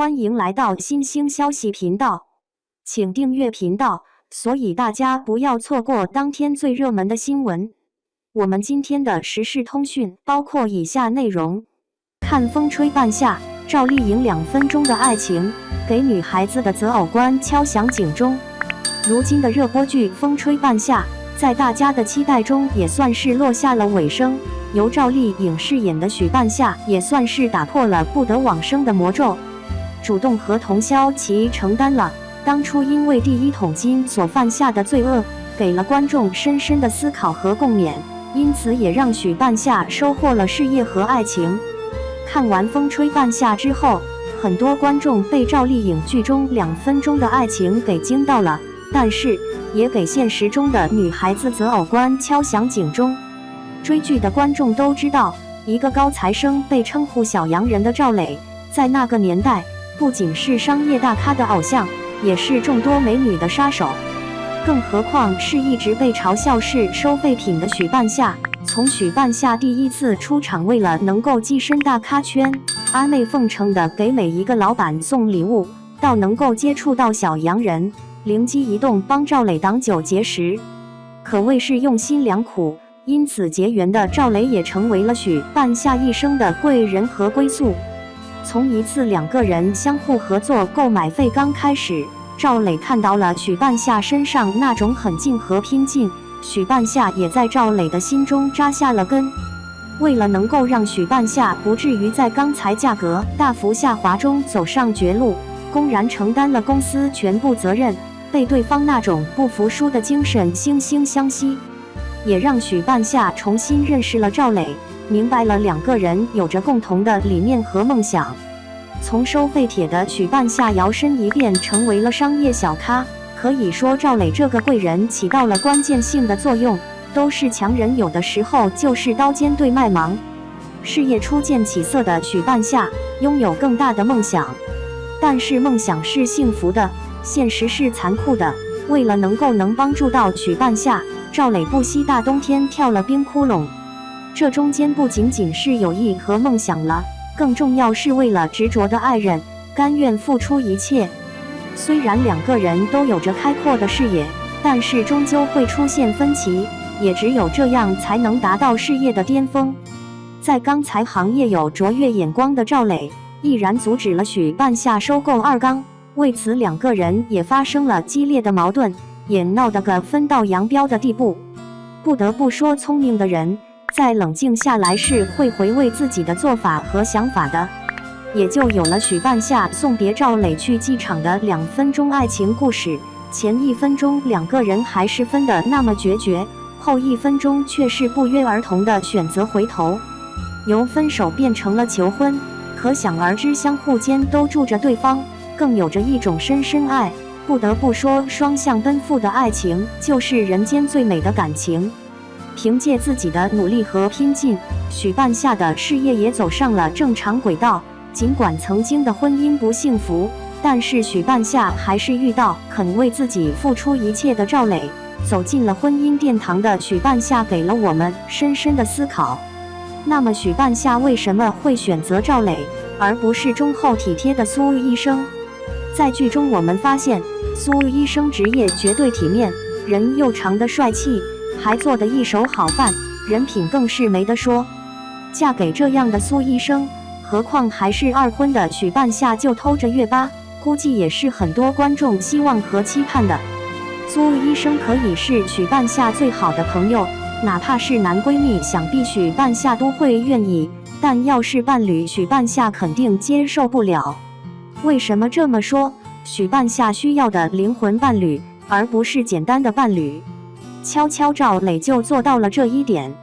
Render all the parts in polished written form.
欢迎来到新兴消息频道，请订阅频道，所以大家不要错过当天最热门的新闻。我们今天的时事通讯包括以下内容：看风吹半夏，赵丽颖2分钟的爱情，给女孩子的择偶观敲响警钟。如今的热播剧《风吹半夏》在大家的期待中也算是落下了尾声，由赵丽颖饰演的许半夏也算是打破了不得往生的魔咒，主动和童潇琪承担了当初因为第一桶金所犯下的罪恶，给了观众深深的思考和共勉，因此也让许半夏收获了事业和爱情。看完《风吹半夏》之后，很多观众被赵丽颖剧中2分钟的爱情给惊到了，但是也给现实中的女孩子择偶观敲响警钟。追剧的观众都知道，一个高材生被称呼小洋人的赵磊，在那个年代不仅是商业大咖的偶像，也是众多美女的杀手，更何况是一直被嘲笑是收废品的许半夏。从许半夏第一次出场，为了能够跻身大咖圈，阿妹奉承的给每一个老板送礼物，到能够接触到小洋人，灵机一动帮赵磊挡酒节食，可谓是用心良苦。因此结缘的赵磊也成为了许半夏一生的贵人和归宿。从一次2个人相互合作购买废钢开始，赵磊看到了许半夏身上那种狠劲和拼劲，许半夏也在赵磊的心中扎下了根。为了能够让许半夏不至于在钢材价格大幅下滑中走上绝路，公然承担了公司全部责任，被对方那种不服输的精神惺惺相惜，也让许半夏重新认识了赵磊，明白了2个人有着共同的理念和梦想。从收废铁的许半夏摇身一变成为了商业小咖，可以说赵磊这个贵人起到了关键性的作用。都是强人有的时候就是刀尖对麦芒。事业初见起色的许半夏拥有更大的梦想，但是梦想是幸福的，现实是残酷的。为了能帮助到许半夏，赵磊不惜大冬天跳了冰窟窿，这中间不仅仅是友谊和梦想了，更重要是为了执着的爱人，甘愿付出一切。虽然2个人都有着开阔的视野，但是终究会出现分歧，也只有这样才能达到事业的巅峰。在钢材行业有卓越眼光的赵磊，毅然阻止了许半夏收购二钢，为此2个人也发生了激烈的矛盾，也闹得个分道扬镳的地步。不得不说，聪明的人在冷静下来是会回味自己的做法和想法的，也就有了许半夏送别赵磊去机场的2分钟爱情故事。前1分钟2个人还是分得那么决绝，后1分钟却是不约而同的选择回头，由分手变成了求婚，可想而知相互间都住着对方，更有着一种深深爱。不得不说，双向奔赴的爱情就是人间最美的感情。凭借自己的努力和拼劲，许半夏的事业也走上了正常轨道。尽管曾经的婚姻不幸福，但是许半夏还是遇到肯为自己付出一切的赵磊。走进了婚姻殿堂的许半夏给了我们深深的思考。那么许半夏为什么会选择赵磊，而不是忠厚体贴的苏医生？在剧中我们发现，苏医生职业绝对体面，人又长得帅气，还做得一手好饭，人品更是没得说。嫁给这样的苏医生，何况还是2婚的许半夏就偷着月巴，估计也是很多观众希望和期盼的。苏医生可以是许半夏最好的朋友，哪怕是男闺蜜，想必许半夏都会愿意，但要是伴侣，许半夏肯定接受不了。为什么这么说？许半夏需要的灵魂伴侣，而不是简单的伴侣。悄悄赵磊就做到了这一点。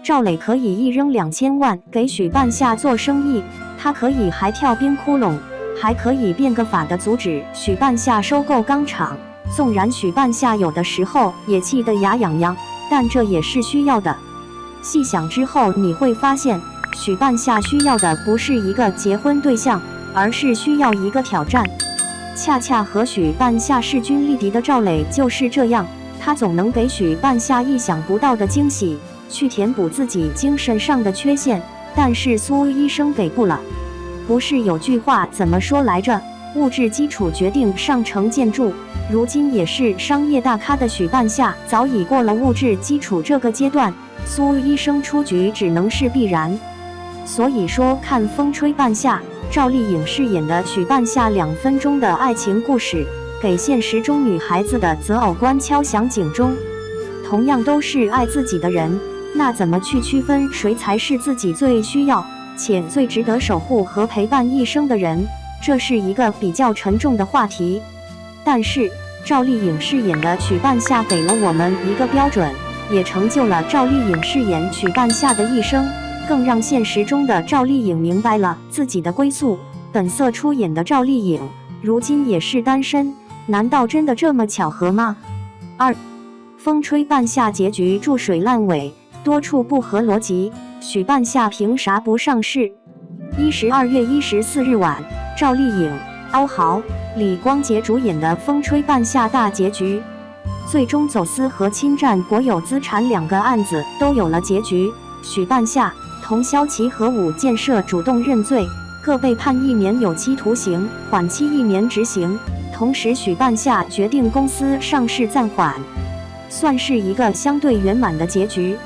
赵磊可以一扔2000万给许半夏做生意，他可以还跳冰窟窿，还可以变个法的阻止许半夏收购钢厂。纵然许半夏有的时候也气得牙痒痒，但这也是需要的。细想之后，你会发现，许半夏需要的不是一个结婚对象，而是需要一个挑战。恰恰和许半夏势均力敌的赵磊就是这样，他总能给许半夏意想不到的惊喜，去填补自己精神上的缺陷，但是苏医生给不了。不是有句话怎么说来着？物质基础决定上层建筑。如今也是商业大咖的许半夏，早已过了物质基础这个阶段，苏医生出局只能是必然。所以说，看《风吹半夏》，赵丽颖饰演的许半夏2分钟的爱情故事，给现实中女孩子的择偶观敲响警钟。同样都是爱自己的人，那怎么去区分谁才是自己最需要且最值得守护和陪伴一生的人？这是一个比较沉重的话题。但是赵丽颖饰演的许半夏给了我们一个标准，也成就了赵丽颖饰演许半夏的一生，更让现实中的赵丽颖明白了自己的归宿。本色出演的赵丽颖如今也是单身，难道真的这么巧合吗？2. 风吹半夏结局注水烂尾，多处不合逻辑，许半夏凭啥不上市？12月14日晚，赵丽颖、欧豪、李光洁主演的《风吹半夏》大结局，最终走私和侵占国有资产2个案子都有了结局。许半夏、童潇齐和5建设主动认罪，各被判1年有期徒刑，缓期1年执行。同时，许半夏决定公司上市暂缓，算是一个相对圆满的结局。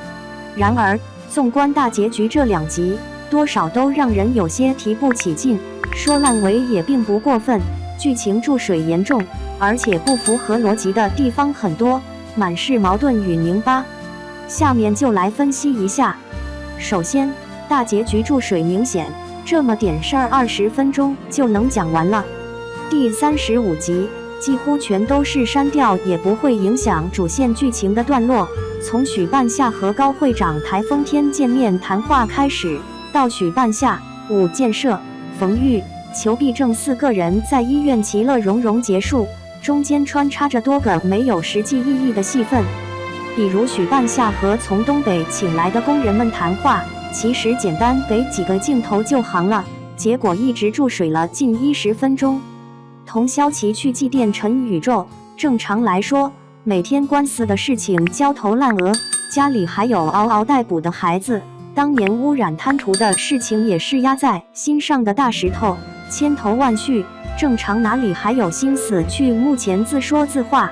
然而，纵观大结局这2集，多少都让人有些提不起劲，说烂尾也并不过分。剧情注水严重，而且不符合逻辑的地方很多，满是矛盾与拧巴。下面就来分析一下。首先，大结局注水明显，这么点事儿20分钟就能讲完了。第35集几乎全都是删掉也不会影响主线剧情的段落，从许半夏和高会长台风天见面谈话开始，到许半夏、5建设、冯玉、裘碧正4个人在医院其乐融融结束，中间穿插着多个没有实际意义的戏份，比如许半夏和从东北请来的工人们谈话，其实简单给几个镜头就行了，结果一直注水了近10分钟。童潇齐去祭奠陈宇宙，正常来说，每天官司的事情焦头烂额，家里还有嗷嗷待哺的孩子，当年污染贪图的事情也是压在心上的大石头，千头万绪，正常哪里还有心思去幕前自说自话，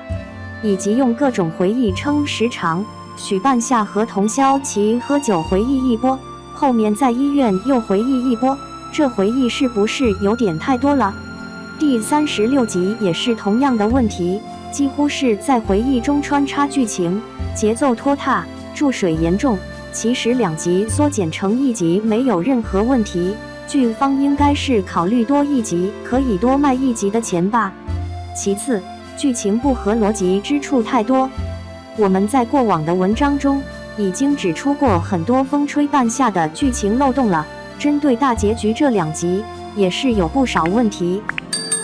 以及用各种回忆撑时长。许半夏和童潇齐喝酒回忆一波，后面在医院又回忆一波，这回忆是不是有点太多了？第36集也是同样的问题，几乎是在回忆中穿插剧情，节奏拖沓，注水严重。其实2集缩减成1集没有任何问题，剧方应该是考虑多1集可以多卖1集的钱吧。其次，剧情不合逻辑之处太多，我们在过往的文章中已经指出过很多风吹半夏的剧情漏洞了，针对大结局这2集也是有不少问题。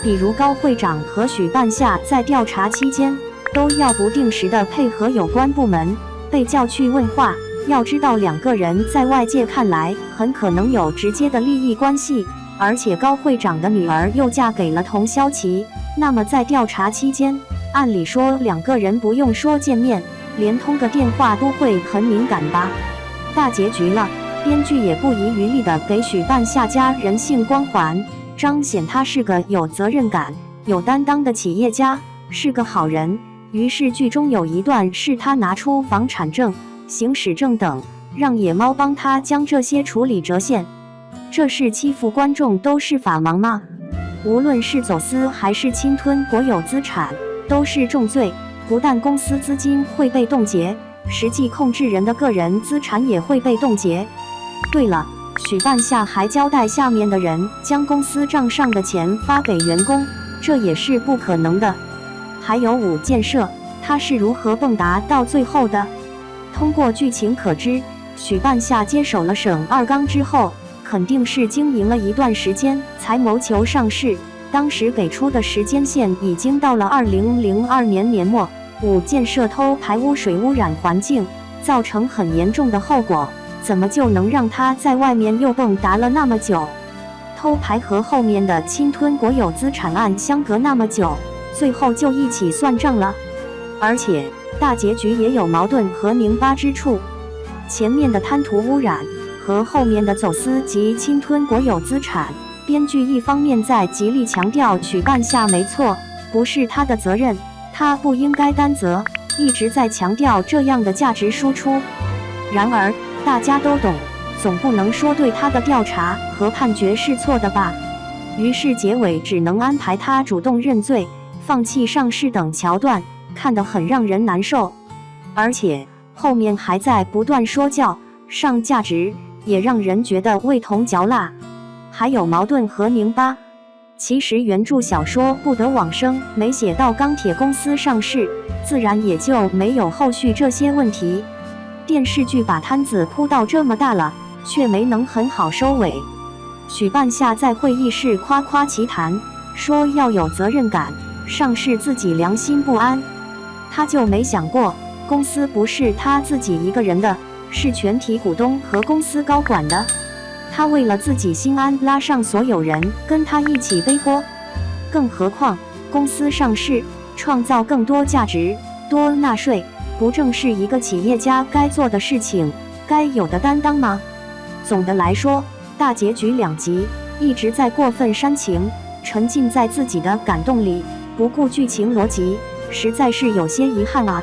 比如高会长和许半夏在调查期间都要不定时的配合有关部门，被叫去问话。要知道2个人在外界看来很可能有直接的利益关系，而且高会长的女儿又嫁给了童潇齐，那么在调查期间，按理说2个人不用说见面，连通个电话都会很敏感吧。大结局了，编剧也不遗余力的给许半夏加人性光环，彰显他是个有责任感、有担当的企业家，是个好人。于是剧中有一段是他拿出房产证、行驶证等，让野猫帮他将这些处理折现。这是欺负观众都是法盲吗？无论是走私还是侵吞国有资产，都是重罪。不但公司资金会被冻结，实际控制人的个人资产也会被冻结。对了，许半夏还交代下面的人将公司账上的钱发给员工，这也是不可能的。还有5建设，他是如何蹦跶到最后的？通过剧情可知，许半夏接手了省2钢之后，肯定是经营了一段时间才谋求上市。当时给出的时间线已经到了2002年年末。5建设偷排污水污染环境，造成很严重的后果，怎么就能让他在外面又蹦跶了那么久？偷排和后面的侵吞国有资产案相隔那么久，最后就一起算账了。而且大结局也有矛盾和拧巴之处，前面的贪图污染和后面的走私及侵吞国有资产编剧一方面在极力强调许半夏没错，不是他的责任，他不应该担责，一直在强调这样的价值输出。然而，大家都懂，总不能说对他的调查和判决是错的吧？于是结尾只能安排他主动认罪，放弃上市等桥段，看得很让人难受。而且后面还在不断说教、上价值，也让人觉得味同嚼蜡。还有矛盾和拧巴。其实原著小说不得往生没写到钢铁公司上市，自然也就没有后续这些问题。电视剧把摊子铺到这么大了，却没能很好收尾。许半夏在会议室夸夸其谈，说要有责任感，上市自己良心不安。他就没想过，公司不是他自己一个人的，是全体股东和公司高管的。他为了自己心安，拉上所有人跟他一起背锅。更何况，公司上市，创造更多价值，多纳税，不正是一个企业家该做的事情，该有的担当吗？总的来说，大结局两极，一直在过分煽情，沉浸在自己的感动里，不顾剧情逻辑，实在是有些遗憾啊。